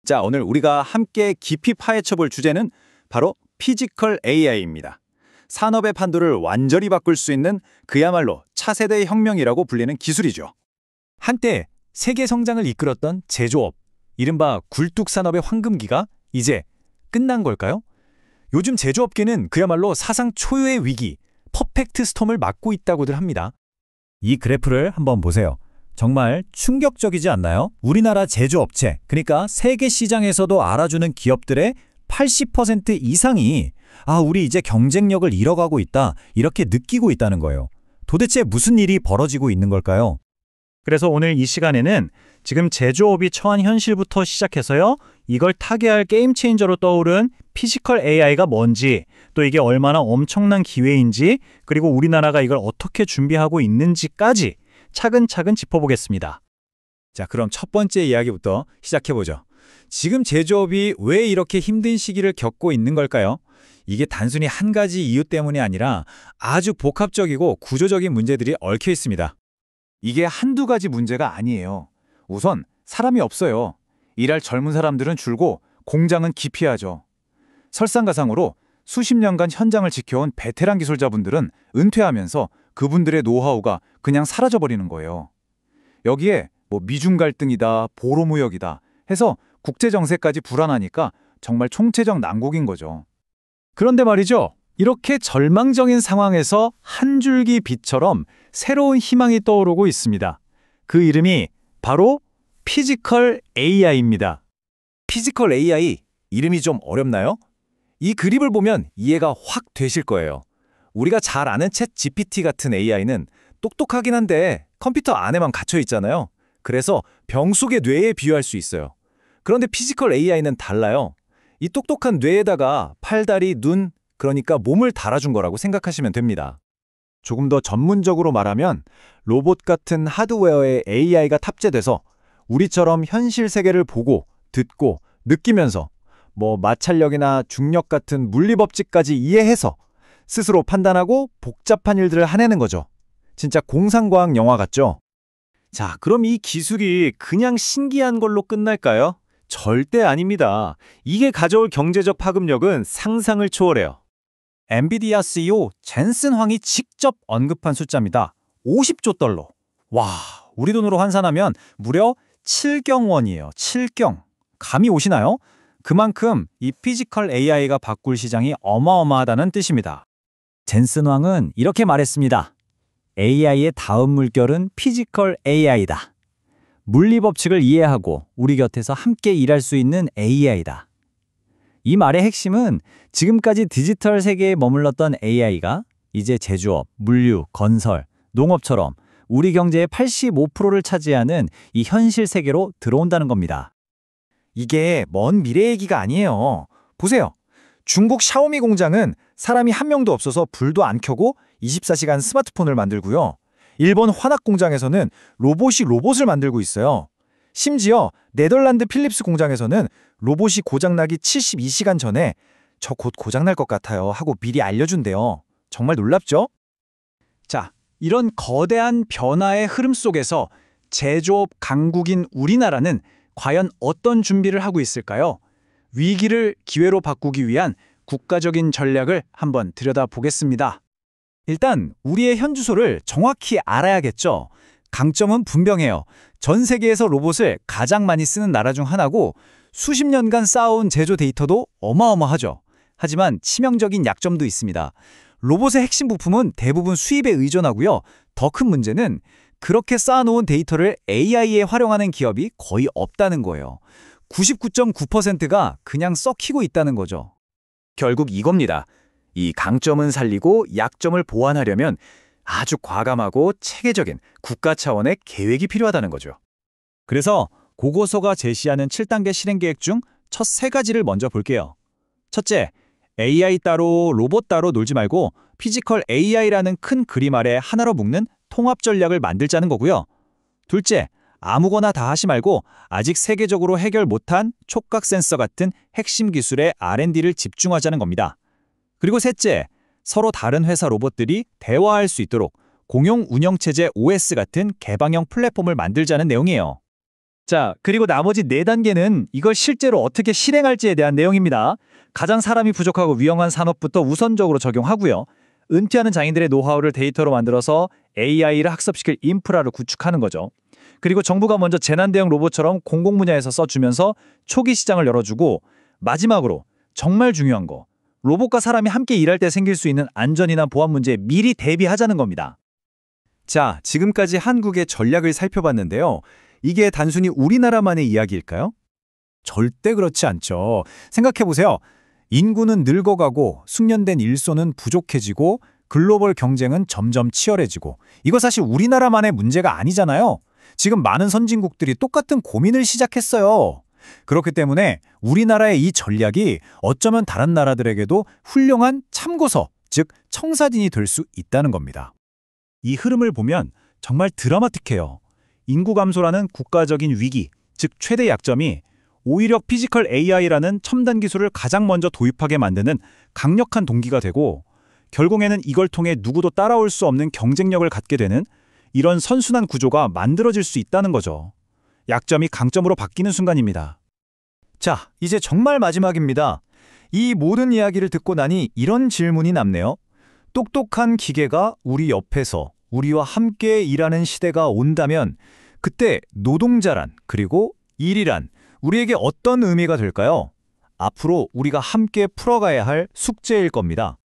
자, 오늘 우리가 함께 깊이 파헤쳐 볼 주제는 바로 피지컬 AI입니다. 산업의 판도를 완전히 바꿀 수 있는 그야말로 차세대 혁명이라고 불리는 기술이죠. 한때 세계 성장을 이끌었던 제조업, 이른바 굴뚝산업의 황금기가 이제 끝난 걸까요? 요즘 제조업계는 그야말로 사상 초유의 위기, 퍼펙트 스톰을 맞고 있다고들 합니다. 이 그래프를 한번 보세요. 정말 충격적이지 않나요? 우리나라 제조업체, 그러니까 세계 시장에서도 알아주는 기업들의 80% 이상이 우리 이제 경쟁력을 잃어가고 있다, 이렇게 느끼고 있다는 거예요. 도대체 무슨 일이 벌어지고 있는 걸까요? 그래서 오늘 이 시간에는 지금 제조업이 처한 현실부터 시작해서요, 이걸 타개할 게임 체인저로 떠오른 피지컬 AI가 뭔지, 또 이게 얼마나 엄청난 기회인지, 그리고 우리나라가 이걸 어떻게 준비하고 있는지까지 차근차근 짚어보겠습니다. 자, 그럼 첫 번째 이야기부터 시작해보죠. 지금 제조업이 왜 이렇게 힘든 시기를 겪고 있는 걸까요? 이게 단순히 한 가지 이유 때문이 아니라 아주 복합적이고 구조적인 문제들이 얽혀 있습니다. 이게 한두 가지 문제가 아니에요. 우선 사람이 없어요. 일할 젊은 사람들은 줄고 공장은 기피하죠. 설상가상으로 수십 년간 현장을 지켜온 베테랑 기술자분들은 은퇴하면서 그분들의 노하우가 그냥 사라져버리는 거예요. 여기에 미중 갈등이다, 보로무역이다 해서 국제정세까지 불안하니까 정말 총체적 난국인 거죠. 그런데 말이죠, 이렇게 절망적인 상황에서 한 줄기 빛처럼 새로운 희망이 떠오르고 있습니다. 그 이름이 바로 피지컬 AI입니다. 피지컬 AI, 이름이 좀 어렵나요? 이 그림을 보면 이해가 확 되실 거예요. 우리가 잘 아는 챗 GPT 같은 AI는 똑똑하긴 한데 컴퓨터 안에만 갇혀 있잖아요. 그래서 병 속의 뇌에 비유할 수 있어요. 그런데 피지컬 AI는 달라요. 이 똑똑한 뇌에다가 팔, 다리, 눈, 그러니까 몸을 달아준 거라고 생각하시면 됩니다. 조금 더 전문적으로 말하면 로봇 같은 하드웨어에 AI가 탑재돼서 우리처럼 현실 세계를 보고, 듣고, 느끼면서 마찰력이나 중력 같은 물리법칙까지 이해해서 스스로 판단하고 복잡한 일들을 해내는 거죠. 진짜 공상과학 영화 같죠? 자, 그럼 이 기술이 그냥 신기한 걸로 끝날까요? 절대 아닙니다. 이게 가져올 경제적 파급력은 상상을 초월해요. 엔비디아 CEO 젠슨 황이 직접 언급한 숫자입니다. 50조 달러. 와, 우리 돈으로 환산하면 무려 7경 원이에요. 7경. 감이 오시나요? 그만큼 이 피지컬 AI가 바꿀 시장이 어마어마하다는 뜻입니다. 젠슨 황은 이렇게 말했습니다. AI의 다음 물결은 피지컬 AI다. 물리법칙을 이해하고 우리 곁에서 함께 일할 수 있는 AI다. 이 말의 핵심은 지금까지 디지털 세계에 머물렀던 AI가 이제 제조업, 물류, 건설, 농업처럼 우리 경제의 85%를 차지하는 이 현실 세계로 들어온다는 겁니다. 이게 먼 미래 얘기가 아니에요. 보세요. 중국 샤오미 공장은 사람이 한 명도 없어서 불도 안 켜고 24시간 스마트폰을 만들고요. 일본 화학 공장에서는 로봇이 로봇을 만들고 있어요. 심지어 네덜란드 필립스 공장에서는 로봇이 고장나기 72시간 전에 저 곧 고장날 것 같아요 하고 미리 알려준대요. 정말 놀랍죠? 자, 이런 거대한 변화의 흐름 속에서 제조업 강국인 우리나라는 과연 어떤 준비를 하고 있을까요? 위기를 기회로 바꾸기 위한 국가적인 전략을 한번 들여다보겠습니다. 일단 우리의 현주소를 정확히 알아야겠죠. 강점은 분명해요. 전 세계에서 로봇을 가장 많이 쓰는 나라 중 하나고 수십 년간 쌓아온 제조 데이터도 어마어마하죠. 하지만 치명적인 약점도 있습니다. 로봇의 핵심 부품은 대부분 수입에 의존하고요. 더 큰 문제는 그렇게 쌓아놓은 데이터를 AI에 활용하는 기업이 거의 없다는 거예요. 99.9%가 그냥 썩히고 있다는 거죠. 결국 이겁니다. 이 강점은 살리고 약점을 보완하려면 아주 과감하고 체계적인 국가 차원의 계획이 필요하다는 거죠. 그래서 고고서가 제시하는 7단계 실행 계획 중 첫 3가지를 먼저 볼게요. 첫째, AI 따로 로봇 따로 놀지 말고 피지컬 AI라는 큰 그림 아래 하나로 묶는 통합 전략을 만들자는 거고요. 둘째, 아무거나 다 하지 말고 아직 세계적으로 해결 못한 촉각 센서 같은 핵심 기술에 R&D를 집중하자는 겁니다. 그리고 셋째, 서로 다른 회사 로봇들이 대화할 수 있도록 공용 운영체제 OS 같은 개방형 플랫폼을 만들자는 내용이에요. 자, 그리고 나머지 4단계는 이걸 실제로 어떻게 실행할지에 대한 내용입니다. 가장 사람이 부족하고 위험한 산업부터 우선적으로 적용하고요. 은퇴하는 장인들의 노하우를 데이터로 만들어서 AI를 학습시킬 인프라를 구축하는 거죠. 그리고 정부가 먼저 재난 대응 로봇처럼 공공 분야에서 써주면서 초기 시장을 열어주고, 마지막으로 정말 중요한 거, 로봇과 사람이 함께 일할 때 생길 수 있는 안전이나 보안 문제에 미리 대비하자는 겁니다. 자, 지금까지 한국의 전략을 살펴봤는데요. 이게 단순히 우리나라만의 이야기일까요? 절대 그렇지 않죠. 생각해보세요. 인구는 늙어가고 숙련된 일손은 부족해지고 글로벌 경쟁은 점점 치열해지고, 이거 사실 우리나라만의 문제가 아니잖아요. 지금 많은 선진국들이 똑같은 고민을 시작했어요. 그렇기 때문에 우리나라의 이 전략이 어쩌면 다른 나라들에게도 훌륭한 참고서, 즉 청사진이 될 수 있다는 겁니다. 이 흐름을 보면 정말 드라마틱해요. 인구 감소라는 국가적인 위기, 즉 최대 약점이 오히려 피지컬 AI라는 첨단 기술을 가장 먼저 도입하게 만드는 강력한 동기가 되고, 결국에는 이걸 통해 누구도 따라올 수 없는 경쟁력을 갖게 되는 이런 선순환 구조가 만들어질 수 있다는 거죠. 약점이 강점으로 바뀌는 순간입니다. 자, 이제 정말 마지막입니다. 이 모든 이야기를 듣고 나니 이런 질문이 남네요. 똑똑한 기계가 우리 옆에서 우리와 함께 일하는 시대가 온다면 그때 노동자란, 그리고 일이란 우리에게 어떤 의미가 될까요? 앞으로 우리가 함께 풀어가야 할 숙제일 겁니다.